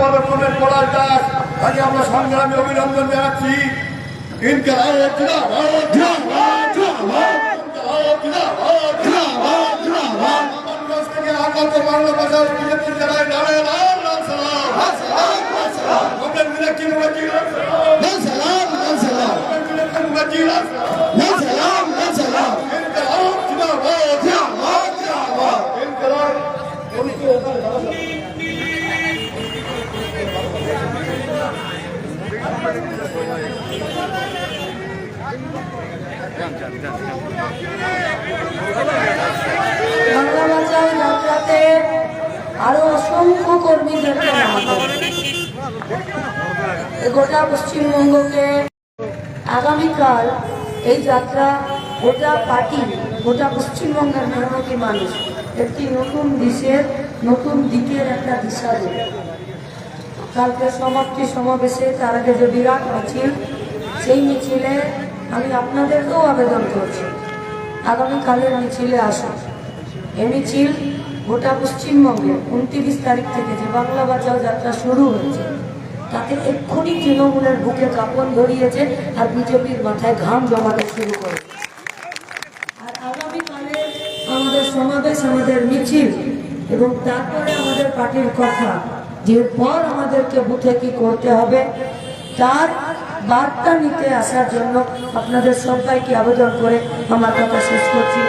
পদক্ষেপের পলাশ দাস তাকে আমরা সংগ্রামী অভিনন্দন জানাচ্ছি। থেকে আগত বাংলা ভাষার বিজেপি জেলায় বাংলা বাঁচাও যাত্রাতে আরো অসংখ্য কর্মীদের গোটা পশ্চিমবঙ্গকে আগামীকাল এই যাত্রা গোটা পার্টি গোটা পশ্চিমবঙ্গের মেহনতি মানুষ একটি নতুন দেশের নতুন দিকের একটা দিশা দেবে। কালকে সমাপ্তি সমাবেশে তার আগে যে বিরাট মিছিল, সেই মিছিলে আমি আপনাদেরকেও আবেদন করছি আগামীকালের মিছিলে আসুন। এই মিছিল গোটা পশ্চিমবঙ্গে 29 তারিখ থেকে যে বাংলা বাঁচাও যাত্রা শুরু হয়েছে তাতে এক্ষুনি তৃণমূলের বুকে কাঁপন ধরিয়েছে আর বিজেপির মাথায় ঘাম জমাতে শুরু করেছে। আর আগামীকালে আমাদের সমাবেশ, আমাদের মিছিল এবং তারপরে আমাদের পার্টির কথা, যে পর আমাদেরকে বুথে কি করতে হবে তার বার্তা নিতে আসার জন্য আপনাদের সবাইকে আবেদন করে আমার কথা শেষ করছি।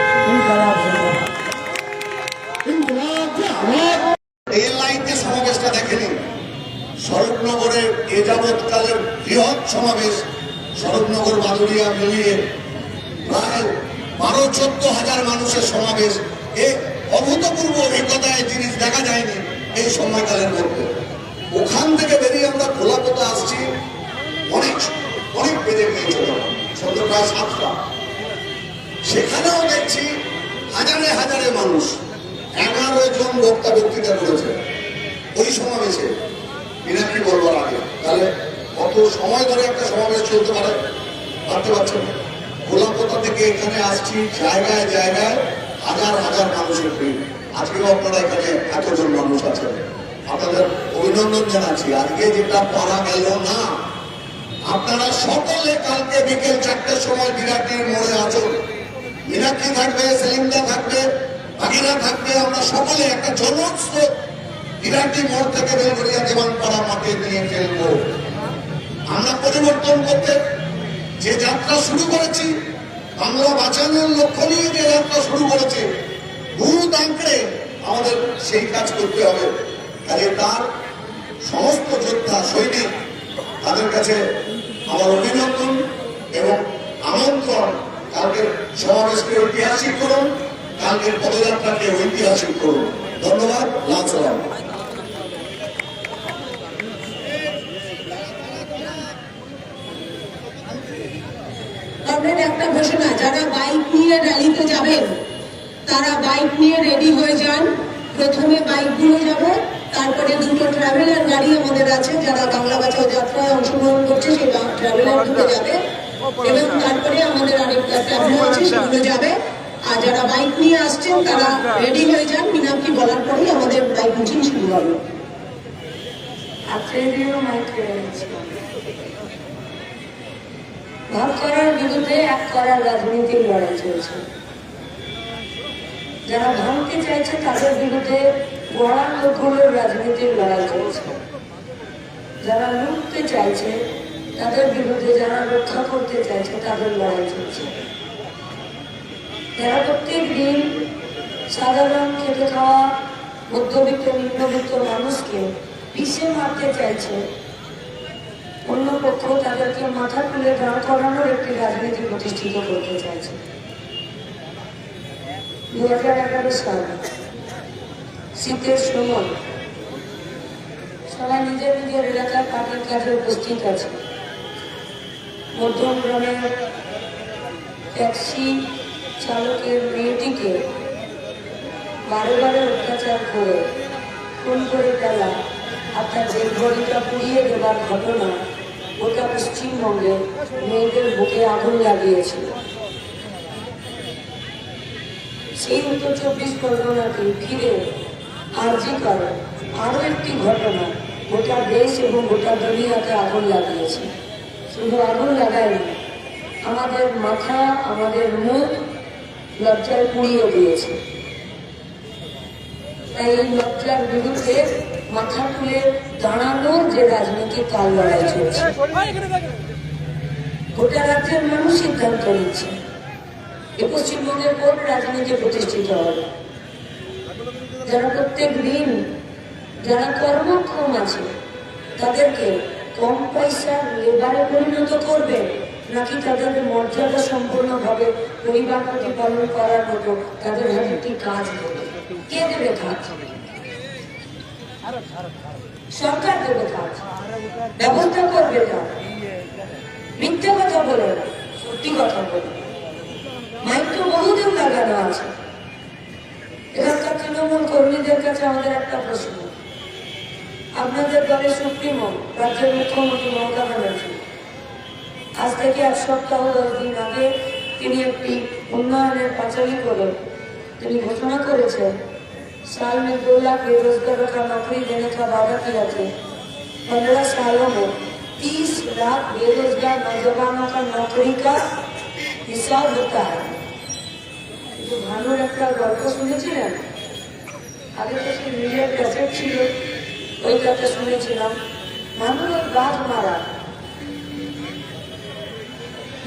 সমাবেশটা দেখেনি, স্বরূপনগরের এ যাবৎকালের বৃহৎ সমাবেশ, স্বরূপনগর বাদুড়িয়া মিলিয়ে প্রায় 12-14 হাজার মানুষের সমাবেশ। এ অভূতপূর্ব অভিজ্ঞতায় জিনিস দেখা যায়নি এই সময়কালের মধ্যে। ওখান থেকে বেরিয়ে আমরা খোলাপোতা আসছি, অনেক বেড়ে গিয়েছে, সন্ধ্যা প্রায় 7টা। সেখানেও দেখছি হাজারে হাজারে মানুষ, 11 জন বক্তা বক্তৃতা করেছে ওই সমাবেশে। এরা কি বলবার আগে তাহলে কত সময় ধরে একটা সমাবেশ চলতে পারে ভাবতে পারছেন। খোলাপোতা থেকে এখানে আসছি, জায়গায় জায়গায় হাজার হাজার মানুষের ভিড়। আজকেও আপনারা এখানে এতজন মানুষ আছেন, আপনাদের অভিনন্দন জানাচ্ছি। আজকে যেটা পারা গেল না, আপনারা সকলে কালকে বিকেল 4টার সময় বিরাটির মোড়ে আছেন। মীনাক্ষী থাকবে, সেলিমদা থাকবে, বাগিরা থাকবে, আমরা সকলে একটা জনস্রোত বিরাটি মোড় থেকে বেলগড়িয়া দেওয়ানপাড়া মাঠে নিয়ে ফেলবো। আমরা পরিবর্তন করতে যে যাত্রা শুরু করেছি, বাংলা বাঁচানোর লক্ষ্য নিয়ে যে যাত্রা শুরু করেছে, ভূত আঁকড়ে আমাদের সেই কাজ করতে হবে। তাহলে তার সমস্ত যোদ্ধা সৈনিক তাদের কাছে আমার অভিনন্দন এবং আমন্ত্রণ। কালকের সমাবেশকে ঐতিহাসিক করুন, কালকের পদযাত্রাকে ঐতিহাসিক করুন। ধন্যবাদ। লাল সালাম। একটা ঘোষণা, যারা বাইক নিয়ে র্যালিতে যাবেন তারা বাইক নিয়ে রেডি হয়ে যান। প্রথমে বাইক দিয়ে যাবে, তারপরে 2টো ট্রাভেলার গাড়ি আমাদের আছে, যারা বাংলা বাঁচাও যাত্রায় অংশগ্রহণ করছে সেই ট্রাভেলার দুটো যাবে, এবং তারপরে আমাদের আরেকটা ট্রাভেলার আছে সেগুলো যাবে। আর যারা বাইক নিয়ে আসছেন তারা রেডি হয়ে যান, মীনাক্ষী বলার পরেই আমাদের বাইক মিছিল শুরু হবে। ভাগ করার বিরুদ্ধে এক করার রাজনীতির লড়াই চলছে। যারা ভাঙতে চাইছে তাদের বিরুদ্ধে গড়ার লোকগুলোর রাজনীতির লড়াই চলছে। যারা লুটতে চাইছে তাদের বিরুদ্ধে যারা রক্ষা করতে চাইছে তাদের লড়াই চলছে। যারা প্রত্যেক দিন সাধারণ খেতে খাওয়া মধ্যবিত্ত নিম্নবিত্ত মানুষকে পিষে মারতে চাইছে, অন্য পক্ষ তাদেরকে মাথা তুলে দাঁড় করানোর একটি রাজনীতি প্রতিষ্ঠিত করতে চাইছে। 2011 সাল শীতের সময় সবাই নিজের নিজের এলাকার পার্টির কাজে উপস্থিত আছে। মধ্যমগ্রামের ট্যাক্সি চালকের মেয়েটিকে বারে অত্যাচার করে খুন করে ফেলা আর তার ডেড বডিটা পুড়িয়ে দেবার ঘটনা গোটা পশ্চিমবঙ্গে মেয়েদের বুকে আগুন লাগিয়েছিল। সেই উত্তর 24 পরগনাকে ঘিরে আরজি করে আরো একটি ঘটনা গোটা দেশ এবং গোটা দুনিয়াতে আগুন লাগিয়েছে। শুধু আগুন লাগায়নি, আমাদের মাথা, আমাদের মুখ লজ্জায় পুড়িয়ে দিয়েছে। তাই এই লজ্জার বিরুদ্ধে মাথা তুলে দাঁড়ানোর যে রাজনীতি, তার লড়াই চলছে। গোটা রাজ্যের মানুষ সিদ্ধান্ত নিচ্ছে এ পশ্চিমবঙ্গের কোন রাজনীতি প্রতিষ্ঠিত হবে। যারা প্রত্যেক দিন, যারা কর্মক্ষম আছে, তাদেরকে কম পয়সার লেবারে পরিণত করবে, নাকি তাদের মর্যাদা সম্পূর্ণভাবে পরিবার প্রতিপালন করার মতো তাদের হাতে একটি কাজ দেবে? কে দেবে কাজ? সরকার দেবে কাজ, ব্যবস্থা করবে না। মিথ্যে কথা বলে না, সত্যি কথা বলে। মাইক তো বহুদিন লাগানো আছে। এখানকার তৃণমূল কর্মীদের কাছে আমাদের একটা প্রশ্ন, আপনাদের দলের সুপ্রিমো রাজ্যের মুখ্যমন্ত্রী মমতা ব্যানার্জি আজ থেকে 1 সপ্তাহ 10 দিন আগে তিনি একটি উন্নয়নের পাঁচালী করে তিনি ঘোষণা করেছেন, साल में 2 लाख बेरोजगारों का नौकरी देने का वादा किया था। 15 सालों में 30 लाख बेरोजगार नौजवानों का नौकरी का हिसाब होता है। तो भानुर একটা গল্প শুনেছিলেন, আগে তো সেই মিডিয়ার ক্যাসেট ছিল, ওই কথা শুনেছিলাম। ভানুর ওই গাছ মারা,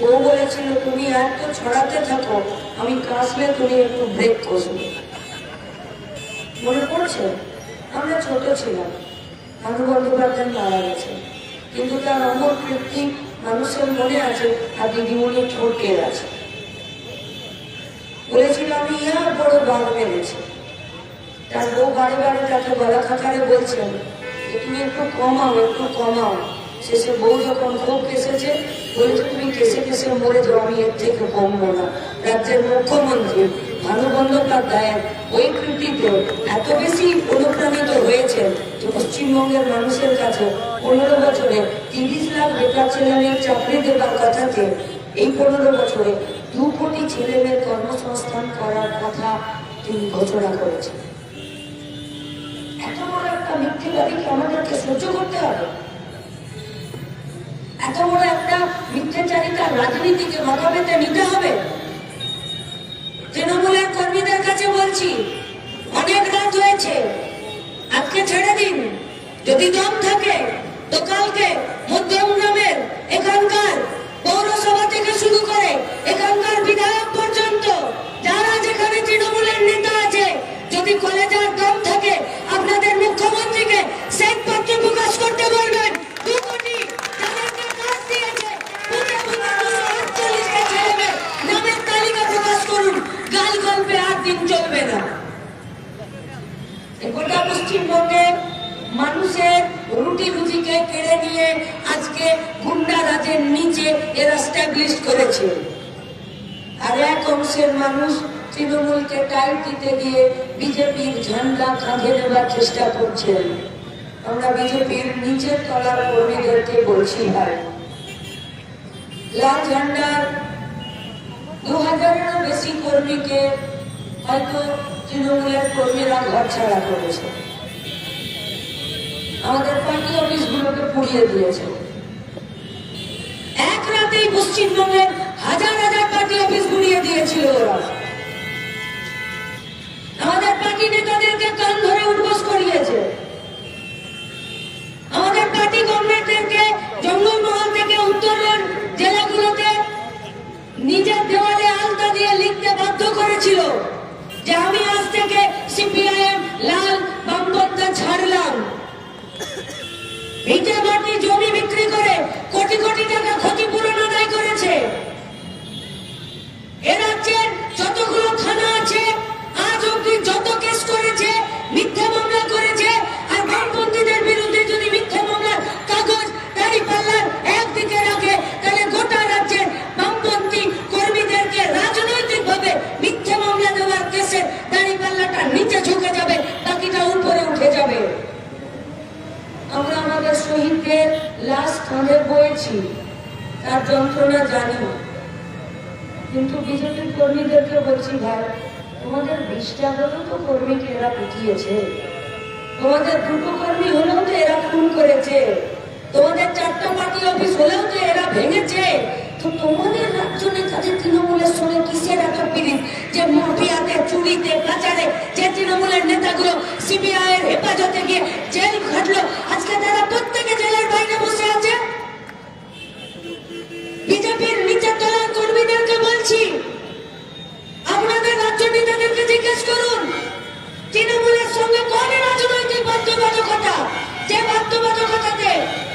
ও বলেছিল তুমি এত ছড়াতে থাকো, আমি কাশলে তুমি একটু ব্রেক করবে। মনে পড়ছে, আমরা ছোট ছিলাম, ভানু বন্দ্যোপাধ্যায় মারা গেছে, কিন্তু তার অমর কীর্তি মানুষের মনে আছে, আর দিদিমণির ঠোঁটের আছে। বলেছিল আমি ইহার বড় বাঘ মেরেছি। তার বউ বাড়ি বাড়ি তাকে গলা খাকারে বলছেন যে তুমি একটু কমাও, একটু কমাও। শেষে বউ যখন খুব কেসেছে, বলেছে তুমি কেসে কেসে মরে যাও, আমি এর থেকে কমবো না। রাজ্যের মুখ্যমন্ত্রী ভানু বন্দ্যোপাধ্যায়ের ওই কৃতিত্ব এত বেশি অনুপ্রাণিত হয়েছে যে পশ্চিমবঙ্গের মানুষের কাছে 15 বছরে 30 লাখ বেকার ছেলেমেয়ের চাকরি দেবার কথাকে এই 15 বছরে 2 কোটি ছেলেমেয়ের কর্মসংস্থান করার কথা তিনি ঘোষণা করেছেন। এত বড় একটা মিথ্যেবাদীকে আমাদেরকে সহ্য করতে হবে? এত বড় একটা মিথ্যাচারিতার রাজনীতিকে মাথা পেতে নিতে হবে? তৃণমূলের কর্মীদের কাছে বলছি, অনেক রাত হয়েছে, আজকে ছেড়ে দিন। যদি দম থাকে তো কালকে মধ্যমগ্রামের এখানকার পৌরসভা থেকে শুরু করে এখানকার বিধায়ক পর্যন্ত যারা যেখানে তৃণমূলের নেতা আছে, যদি কলেজের দম থাকে আপনাদের মুখ্যমন্ত্রীকে শ্বেতপত্র প্রকাশ করতে বলবেন। 2 কোটি যাদেরকে কাজ দিয়েছে, বুঝে বুঝে 248টা ছেলেমেয়ের নামের তালিকা প্রকাশ করুন। গাল গল্পে আর দিন চলবে না। গোটা পশ্চিমবঙ্গে মানুষের রুটি রুজিকে কেড়ে নিয়ে আজকে গুন্ডা রাজের নিচে এরা স্ট্যাবলিশ করেছে। আর এক অংশের মানুষ তৃণমূলকে টাইট দিতে গিয়ে বিজেপির ঝান্ডা কাঁধে নেবার চেষ্টা করছেন। আমরা বিজেপির নিচের তলার কর্মীদেরকে বলছি, ভাই, লাল ঝান্ডার 2000-এরও বেশি কর্মীকে হয়তো তৃণমূলের কর্মীরা ঘর ছাড়া করেছে, আমাদের পার্টি অফিসগুলোকে পুড়িয়ে দিয়েছে। এক রাতেই পশ্চিমবঙ্গের হাজার হাজার পার্টি অফিস পুড়িয়ে দিয়েছিল ওরা। আমাদের পার্টি নেতাদেরকে কান ধরে উঠবোস করিয়েছে। আমাদের পার্টি কমরেডদেরকে জঙ্গলমহল থেকে উত্তরের জেলাগুলোতে নিজের দেওয়ালে আলতা দিয়ে লিখতে বাধ্য করেছিল যে আমি আজ থেকে সিপিআইএম লাল বামপন্থা ছাড়লাম। ভিটে মাটি জমি বিক্রি করে কোটি কোটি টাকা ক্ষতিপূরণ আদায় করেছে। এ রাজ্যের যতগুলো থানা আছে আজ অব্দি যত কেস করেছে, মিথ্যা মামলা করেছে। আর বামপন্থীদের বিরুদ্ধে যদি মিথ্যা মামলার কাগজ দাঁড়িপাল্লার একদিকে রাখে, তাহলে গোটা রাজ্যের বামপন্থী কর্মীদেরকে রাজনৈতিকভাবে মিথ্যা মামলা দেওয়ার কেসে দাঁড়িপাল্লাটা নিচে ঝুঁকে যাবে, বাকিটা উপরে উঠে যাবে। আমরা আমাদের শহীদদের লাশ কাঁধে বয়েছি, তার যন্ত্রণা জানি, কিন্তু বিজেপির কর্মীদেরকে বলছি, ভাই, তোমাদের 20টা হলেও তো কর্মীকে এরা পিটিয়েছে, তোমাদের দুটো কর্মী হলেও তো এরা খুন করেছে, তোমাদের 4টা পার্টি অফিস হলেও তো এরা ভেঙেছে। তো তোমাদের রাজ্য নেতাদের তৃণমূলের সঙ্গে কিসের এত পিড়িত যে মাফিয়াতে, চুরিতে, পাচারে যে তৃণমূলের নেতাগুলো সিবিআই এর হেফাজতে গিয়ে জেল খাটলো, আজকে তারা প্রত্যেকে জেলের বাইরে বসে আছে। বিজেপির নিচের তলার কর্মীদেরকে বলছি, আপনাদের রাজ্য নেতাদেরকে জিজ্ঞেস করুন তৃণমূলের সঙ্গে কোন রাজনৈতিক বাধ্যবাধকতা, যে বাধ্যবাধকতাতে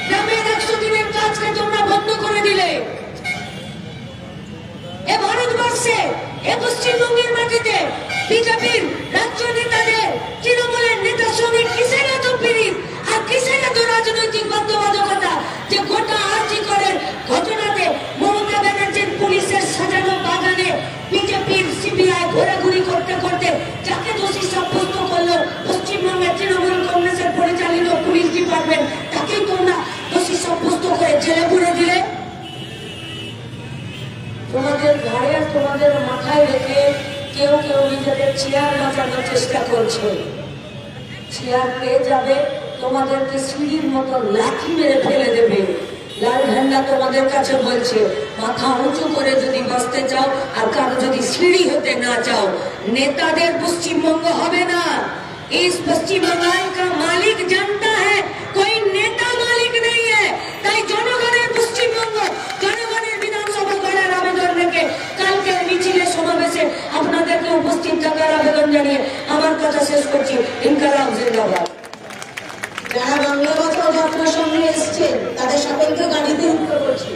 গ্রামের 100 দিনের কাজকে তোমরা বন্ধ করে দিলে। এ ভারতবর্ষে, এ পশ্চিমবঙ্গের মাটিতে বিজেপির রাজ্য নেতাদের তৃণমূলের নেতার সঙ্গে কিসের এত পিড়িত আর কিসের এত রাজনৈতিক বাধ্যবাধকতা যে গোটা আর্জি করেন ঘটনাতে মমতা ব্যানার্জির পুলিশের সাজানো বাগানে বিজেপির সিবিআই ঘোরাঘুরি করতে করতে যাকে দোষী সাব্যস্ত করলো পশ্চিমবঙ্গের তৃণমূল কংগ্রেসের পরিচালিত পুলিশ ডিপার্টমেন্ট, তাকেই তোমরা দোষী সাব্যস্ত করে জেলে পুরে দিলে। তোমাদের ঘাড়ে আর তোমাদের মাথায় রেখে কেউ কেউ নিজেদের চেয়ার বাঁচানোর চেষ্টা করছে। চেয়ার পেয়ে যাবে, তোমাদেরকে সিঁড়ির মতো লাথি মেরে ফেলে দেবে। লাল ঝান্ডা তোমাদের কাছে বলছে, মাথা উঁচু করে যদি বাঁচতে চাও আর কারো যদি সিঁড়ি হতে না চাও, নেতাদের পশ্চিমবঙ্গ হবে না। इस पश्चिम बंगाल का मालिक जनता है, कोई नेता मालिक नहीं है। তাই জনগণের পশ্চিমবঙ্গ, জনগণের বিধানসভা গড়ার আবেদন রেখে কালকের মিছিলে সমাবেশে আপনাদেরকে উপস্থিত থাকার আবেদন জানিয়ে আমার কথা শেষ করছি। ইনকালাব জিন্দাবাদ। যারা বাংলা বাঁচাও যাত্রার সঙ্গে এসছেন তাদের সকলকে গাড়িতে উঠতে করছি।